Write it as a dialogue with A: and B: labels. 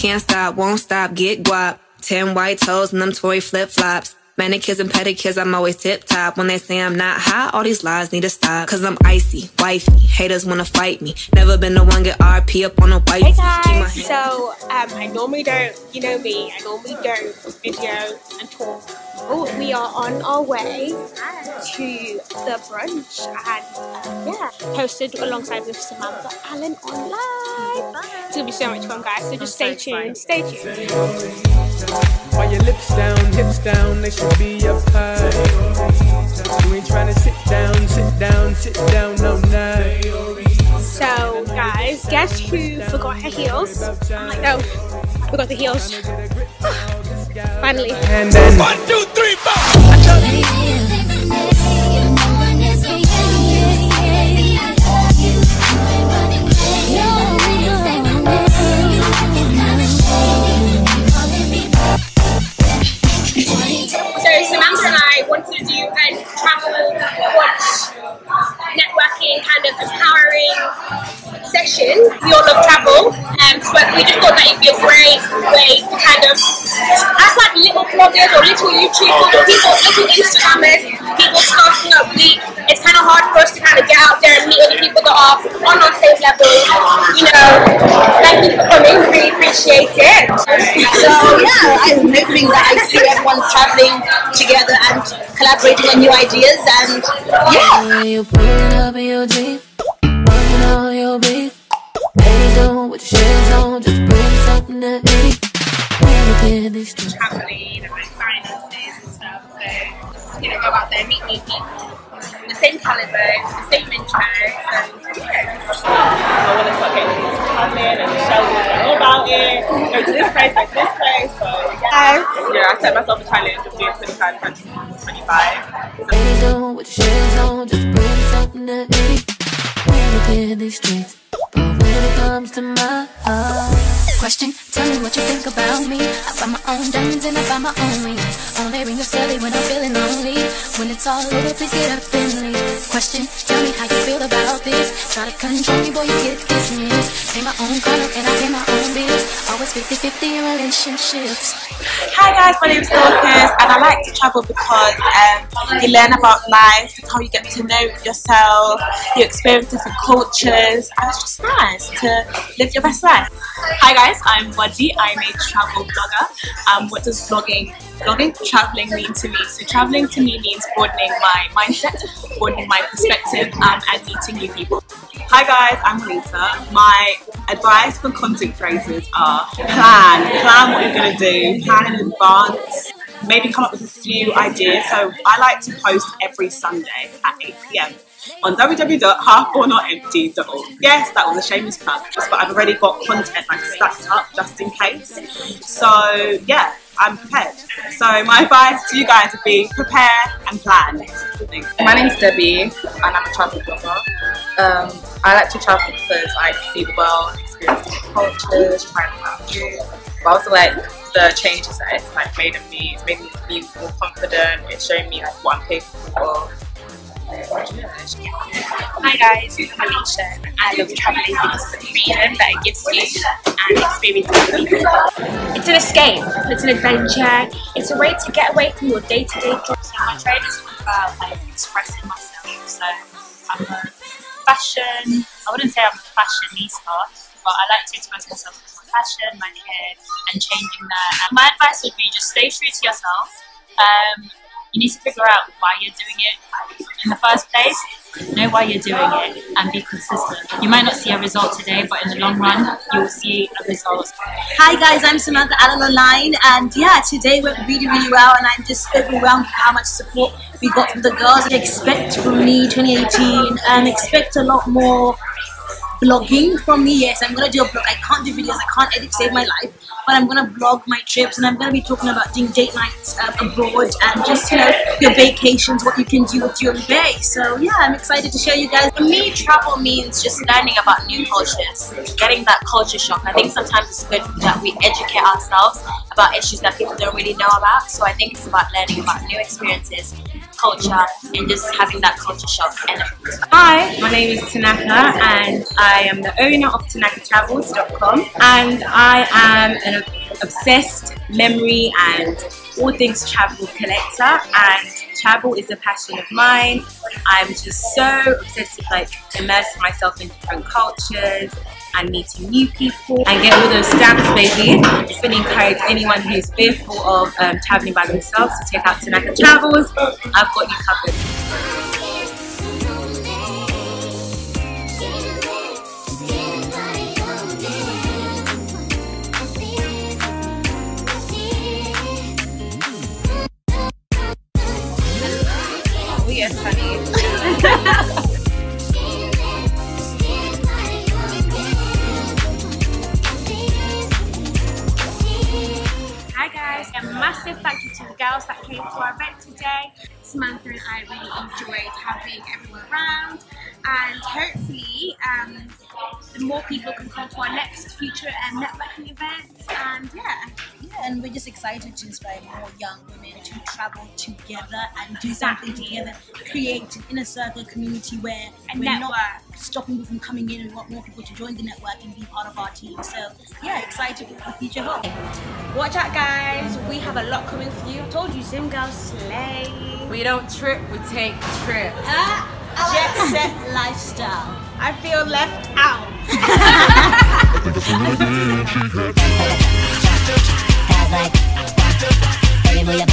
A: Can't stop, won't stop, get guap. 10 white toes and them Tory flip-flops. Manicures and pedicures, I'm always tip-top. When they say I'm not hot, all these lies need to stop. Cause I'm icy, wifey, haters wanna fight me. Never been the one get RP up on a white.
B: Hey guys, so I normally don't, you know me, I normally don't video and talk. Oh, we are on our way to the brunch and yeah, hosted alongside with Samantha.Allan.Online. It's gonna be so much fun, guys, so just stay tuned, stay tuned.
C: While your lips down, hips down, they should be up high. You ain't trying to sit down, no, no.
B: So, guys, guess who forgot her heels? I'm like, no, I forgot the heels. Finally.
C: And then 1, 2, 3, 4.
B: Samantha and I wanted to do a travel watch networking kind of empowering session. We all love travel, but we just thought that it'd be a great way to kind of act like little bloggers or little YouTubers or people, little Instagrammers, people starting up. It's kind of hard for us to kind of get out there and meet other people that are on our same level. You know, thank you for coming, really appreciate it.
D: So yeah, I'm hoping that I see everyone traveling together and collaborating on new ideas and yeah.
E: You put it up in your Jeep, working on your beat. Ladies don't with your shoes on, just bring something to eat.
B: Traveling and like finances and stuff, so just, you know, go out there, meet new people, the same caliber, the same intro, so yeah.
F: I want to start getting into traveling and show all about it, go to this place, go to this place, so yeah, I set myself a challenge of doing 25 countries in 25.
E: Ladies don't with your shoes on, just bring something to eat. In these streets, but when it comes to my heart, question, tell me what you think about me. I buy my own diamonds and I buy my own rings. Only ring a silly when I'm feeling lonely. When it's all over, please get up and leave. Question, tell me how you feel about this. Try to control me, boy, you get dismissed. Pay my own car and I pay my own bills. Always 50-50 in relationships.
F: Hi guys, my name is Dorcas and I like to travel because you learn about life, it's how you get to know yourself, you experience different cultures, and it's just nice to live your best life. Hi guys, I'm Wadji, I'm a travel blogger. What does traveling mean to me? So traveling to me means broadening my mindset, broadening my perspective, and meeting new people. Hi guys, I'm Rita. My advice for content creators are plan what you're going to do, plan in advance, maybe come up with a few ideas. So I like to post every Sunday at 8 PM on www.halfornotempty.org. Yes, that was a shameless plug, but I've already got content like stacked up just in case. So yeah, I'm prepared. So my advice to you guys would be prepare and plan.
G: My name's Debbie and I'm a travel blogger. I like to travel because I see the world, experience different cultures, try out new. But also like the changes that it's like made in me, it's made me be more confident, it's showing me like what I'm capable of.
B: Hi guys, I'm Alicia. I love travelling because of the freedom that it gives me and experiencing people. It's an escape, it's an adventure, it's a way to get away from your day-to-day jobs.
F: My trade is about like expressing myself. So I'm a fashion, I wouldn't say I'm a fashionista, but I like to express myself with my fashion, my hair, and changing that. And my advice would be just stay true to yourself. You need to figure out why you're doing it in the first place, know why you're doing it, and be consistent. You might not see a result today, but in the long run, you will see a result.
D: Hi guys, I'm Samantha.Allan.Online, and yeah, today went really well, and I'm just overwhelmed with how much support we got from the girls. Expect from me 2018, and expect a lot more vlogging from me. Yes, I'm gonna do a vlog. I can't do videos, I can't edit to save my life, but I'm gonna vlog my trips, and I'm gonna be talking about doing date nights abroad and just, you know, your vacations, what you can do with your day. So yeah, I'm excited to show you guys.
H: For me, travel means just learning about new cultures, getting that culture shock. I think sometimes it's good that we educate ourselves about issues that people don't really know about. So I think it's about learning about new experiences, culture and just having that culture shock element.
F: Hi, my name is Tanaka and I am the owner of TanakaTravels.com, and I am an obsessed memory and all things travel collector, and travel is a passion of mine. I'm just so obsessed with like immersing myself in different cultures and meeting new people and get all those stamps, baby. I just really encourage anyone who's fearful of traveling by themselves to check out Tanaka Travels. I've got you covered.
G: Yes, honey.
B: Hi guys, a massive thank you to the girls that came to our event today. Samantha and I really enjoyed having everyone around, and hopefully the more people can come to our next future networking events, and yeah,
D: and we're just excited to inspire more young women to travel together and do something together, create an inner circle community where we're not stopping people from coming in, and we want more people to join the network and be part of our team. So yeah, excited for the future home.
B: watch out guys, we have a lot coming for you. I told you, Sim Girls slay.
G: We don't trip, we take trips.
D: Jet set lifestyle.
B: I feel left out.
E: Like, baby,